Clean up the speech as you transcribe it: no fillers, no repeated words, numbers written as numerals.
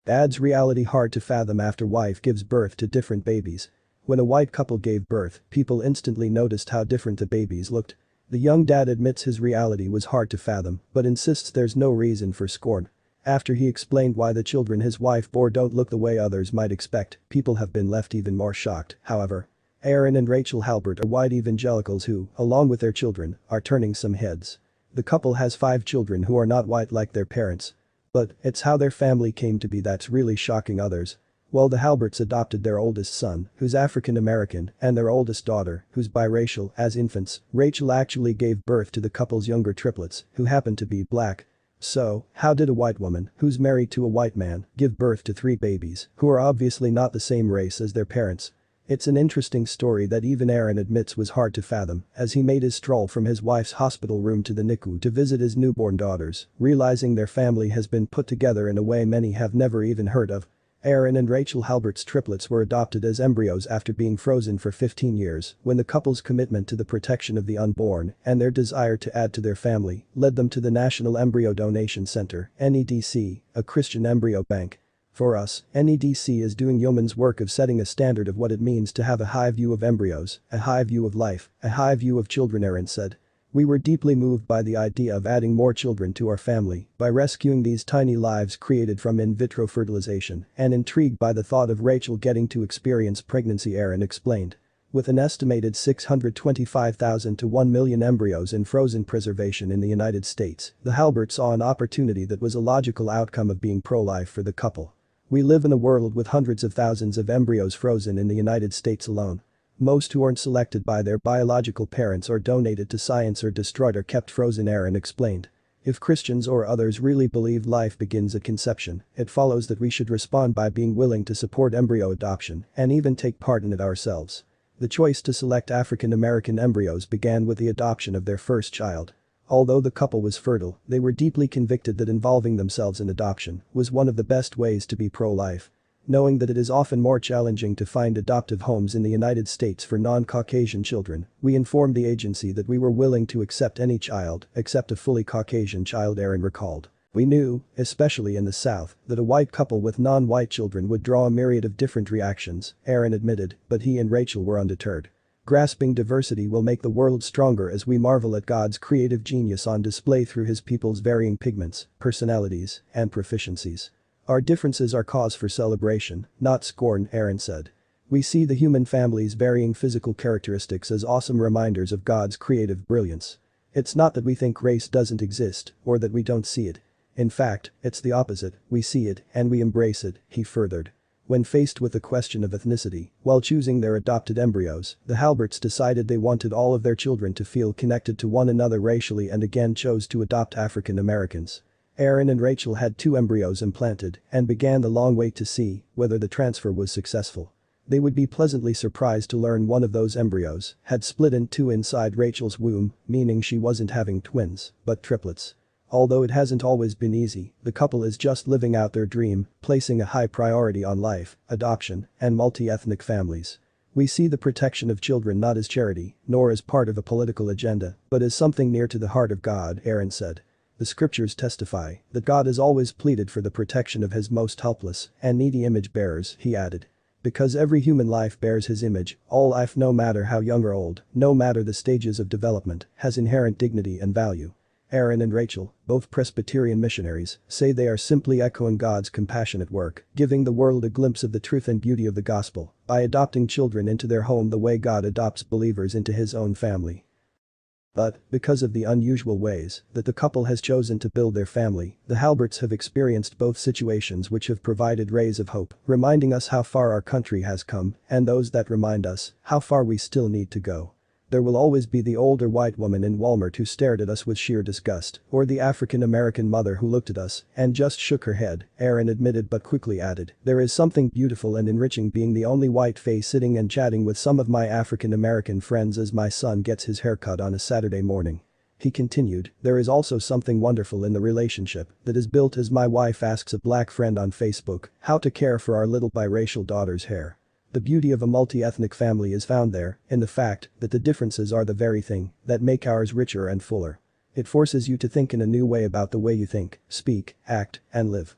Adds reality hard to fathom after wife gives birth to different babies. When a white couple gave birth, people instantly noticed how different the babies looked. The young dad admits his reality was hard to fathom, but insists there's no reason for scorn. After he explained why the children his wife bore don't look the way others might expect, people have been left even more shocked, however. Aaron and Rachel Halbert are white evangelicals who, along with their children, are turning some heads. The couple has 5 children who are not white like their parents. But it's how their family came to be that's really shocking others. Well, the Halberts adopted their oldest son, who's African American, and their oldest daughter, who's biracial, as infants. Rachel actually gave birth to the couple's younger triplets, who happen to be black. So, how did a white woman, who's married to a white man, give birth to 3 babies, who are obviously not the same race as their parents? It's an interesting story that even Aaron admits was hard to fathom, as he made his stroll from his wife's hospital room to the NICU to visit his newborn daughters, realizing their family has been put together in a way many have never even heard of. Aaron and Rachel Halbert's triplets were adopted as embryos after being frozen for 15 years, when the couple's commitment to the protection of the unborn and their desire to add to their family led them to the National Embryo Donation Center, NEDC, a Christian embryo bank. For us, NEDC is doing yeoman's work of setting a standard of what it means to have a high view of embryos, a high view of life, a high view of children, Aaron said. We were deeply moved by the idea of adding more children to our family by rescuing these tiny lives created from in vitro fertilization and intrigued by the thought of Rachel getting to experience pregnancy, Aaron explained. With an estimated 625,000 to 1 million embryos in frozen preservation in the United States, the Halberts saw an opportunity that was a logical outcome of being pro-life for the couple. We live in a world with hundreds of thousands of embryos frozen in the United States alone. Most who aren't selected by their biological parents or donated to science or destroyed are kept frozen, Aaron explained. If Christians or others really believe life begins at conception, it follows that we should respond by being willing to support embryo adoption and even take part in it ourselves. The choice to select African American embryos began with the adoption of their first child. Although the couple was fertile, they were deeply convicted that involving themselves in adoption was one of the best ways to be pro-life. Knowing that it is often more challenging to find adoptive homes in the United States for non-Caucasian children, we informed the agency that we were willing to accept any child except a fully Caucasian child, Aaron recalled. We knew, especially in the South, that a white couple with non-white children would draw a myriad of different reactions, Aaron admitted, but he and Rachel were undeterred. Grasping diversity will make the world stronger as we marvel at God's creative genius on display through his people's varying pigments, personalities, and proficiencies. Our differences are cause for celebration, not scorn, Aaron said. We see the human family's varying physical characteristics as awesome reminders of God's creative brilliance. It's not that we think race doesn't exist or that we don't see it. In fact, it's the opposite, we see it and we embrace it, he furthered. When faced with the question of ethnicity, while choosing their adopted embryos, the Halberts decided they wanted all of their children to feel connected to one another racially and again chose to adopt African Americans. Aaron and Rachel had 2 embryos implanted and began the long wait to see whether the transfer was successful. They would be pleasantly surprised to learn one of those embryos had split in 2 inside Rachel's womb, meaning she wasn't having twins, but triplets. Although it hasn't always been easy, the couple is just living out their dream, placing a high priority on life, adoption, and multi-ethnic families. We see the protection of children not as charity, nor as part of a political agenda, but as something near to the heart of God, Aaron said. The scriptures testify that God has always pleaded for the protection of his most helpless and needy image bearers, he added. Because every human life bears his image, all life no matter how young or old, no matter the stages of development, has inherent dignity and value. Aaron and Rachel, both Presbyterian missionaries, say they are simply echoing God's compassionate work, giving the world a glimpse of the truth and beauty of the gospel by adopting children into their home the way God adopts believers into his own family. But, because of the unusual ways that the couple has chosen to build their family, the Halberts have experienced both situations which have provided rays of hope, reminding us how far our country has come, and those that remind us how far we still need to go. There will always be the older white woman in Walmart who stared at us with sheer disgust, or the African American mother who looked at us and just shook her head, Aaron admitted but quickly added, there is something beautiful and enriching being the only white face sitting and chatting with some of my African American friends as my son gets his haircut on a Saturday morning. He continued, there is also something wonderful in the relationship that is built as my wife asks a black friend on Facebook how to care for our little biracial daughter's hair. The beauty of a multi-ethnic family is found there, in the fact that the differences are the very thing that make ours richer and fuller. It forces you to think in a new way about the way you think, speak, act, and live.